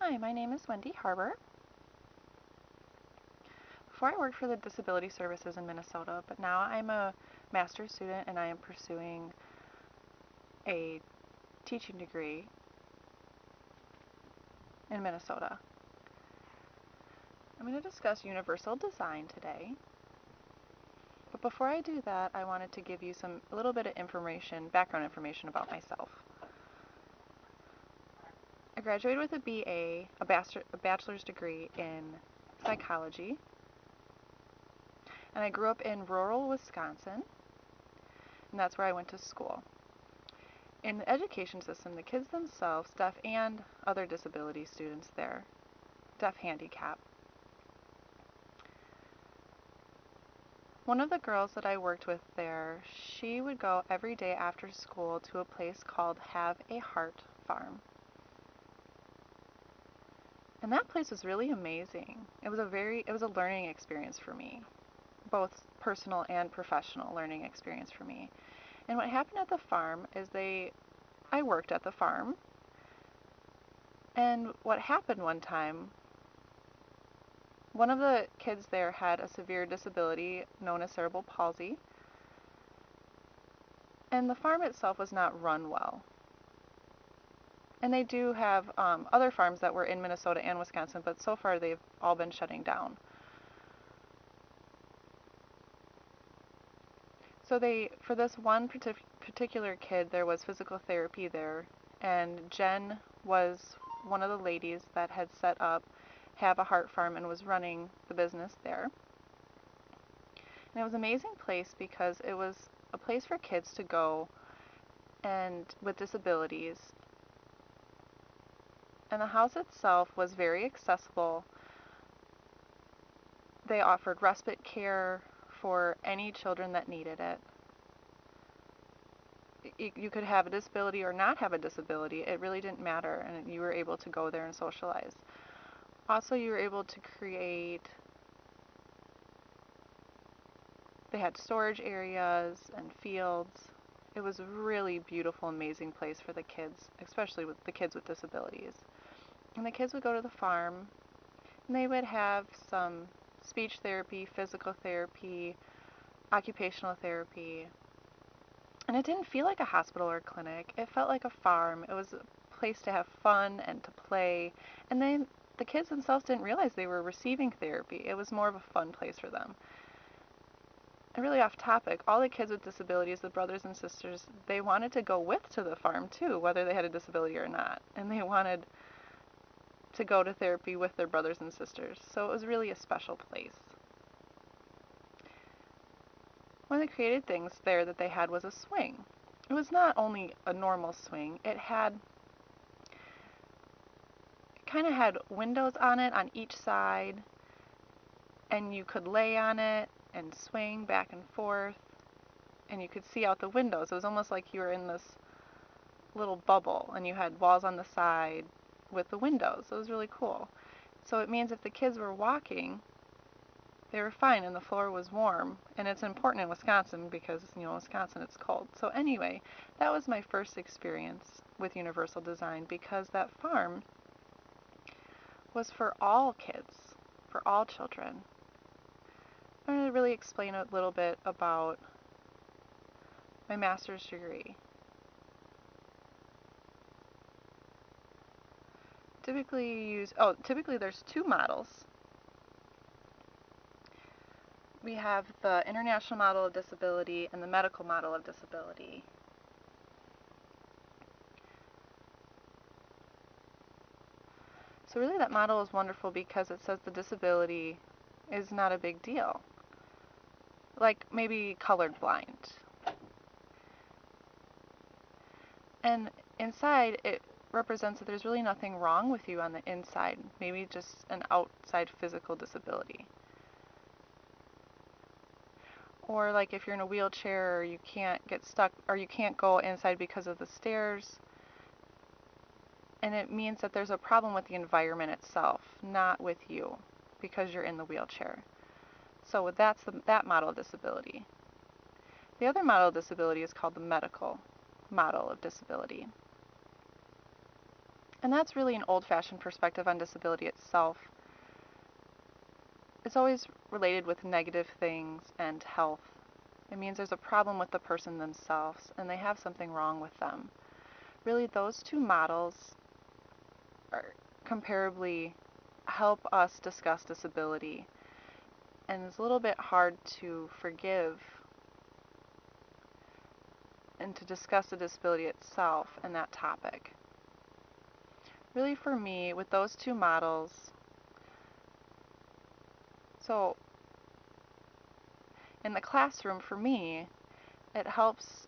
Hi, my name is Wendy Harbor. Before I worked for the Disability Services in Minnesota, but now I'm a master's student and I am pursuing a teaching degree in Minnesota. I'm going to discuss universal design today. But before I do that, I wanted to give you a little bit of information, background information about myself. I graduated with a BA, a bachelor's degree in psychology, and I grew up in rural Wisconsin, and that's where I went to school. In the education system, the kids themselves, deaf and other disability students there, deaf handicap. One of the girls that I worked with there, she would go every day after school to a place called Have a Heart Farm. And that place was really amazing. It was a learning experience for me, both personal and professional learning experience for me. And what happened at the farm is I worked at the farm, and what happened one time, one of the kids there had a severe disability known as cerebral palsy, and the farm itself was not run well. And they do have other farms that were in Minnesota and Wisconsin, but so far they've all been shutting down. So for this one particular kid, there was physical therapy there, and Jen was one of the ladies that had set up Have a Heart Farm and was running the business there. And it was an amazing place because it was a place for kids to go and with disabilities. And the house itself was very accessible. They offered respite care for any children that needed it. You could have a disability or not have a disability. It really didn't matter, and you were able to go there and socialize. Also, you were able to they had storage areas and fields. It was a really beautiful, amazing place for the kids, especially with the kids with disabilities. And the kids would go to the farm, and they would have some speech therapy, physical therapy, occupational therapy. And it didn't feel like a hospital or a clinic. It felt like a farm. It was a place to have fun and to play. And then the kids themselves didn't realize they were receiving therapy. It was more of a fun place for them. And really off topic, all the kids with disabilities, the brothers and sisters, they wanted to go to the farm too, whether they had a disability or not. And they wanted to go to therapy with their brothers and sisters. So it was really a special place. One of the creative things there that they had was a swing. It was not only a normal swing, it kind of had windows on it on each side, and you could lay on it and swing back and forth, and you could see out the windows. It was almost like you were in this little bubble, and you had walls on the side with the windows. It was really cool. So it means if the kids were walking, they were fine and the floor was warm. And it's important in Wisconsin because, in Wisconsin it's cold. So anyway, that was my first experience with universal design, because that farm was for all kids, for all children. I'm going to really explain a little bit about my master's degree. Typically there's two models. We have the International Model of Disability and the Medical Model of Disability. So really that model is wonderful because it says the disability is not a big deal. Like maybe colorblind. And inside it represents that there's really nothing wrong with you on the inside, maybe just an outside physical disability. Or like if you're in a wheelchair, or you can't get stuck, or you can't go inside because of the stairs. And it means that there's a problem with the environment itself, not with you, because you're in the wheelchair. So that's that model of disability. The other model of disability is called the medical model of disability. And that's really an old-fashioned perspective on disability itself. It's always related with negative things and health. It means there's a problem with the person themselves and they have something wrong with them. Really, those two models are comparably help us discuss disability. And it's a little bit hard to forgive and to discuss the disability itself and that topic. Really, for me, with those two models, so in the classroom, for me, it helps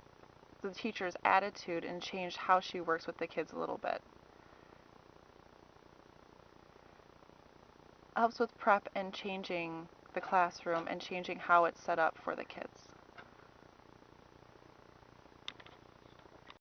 the teacher's attitude and change how she works with the kids a little bit. Helps with prep and changing the classroom and changing how it's set up for the kids.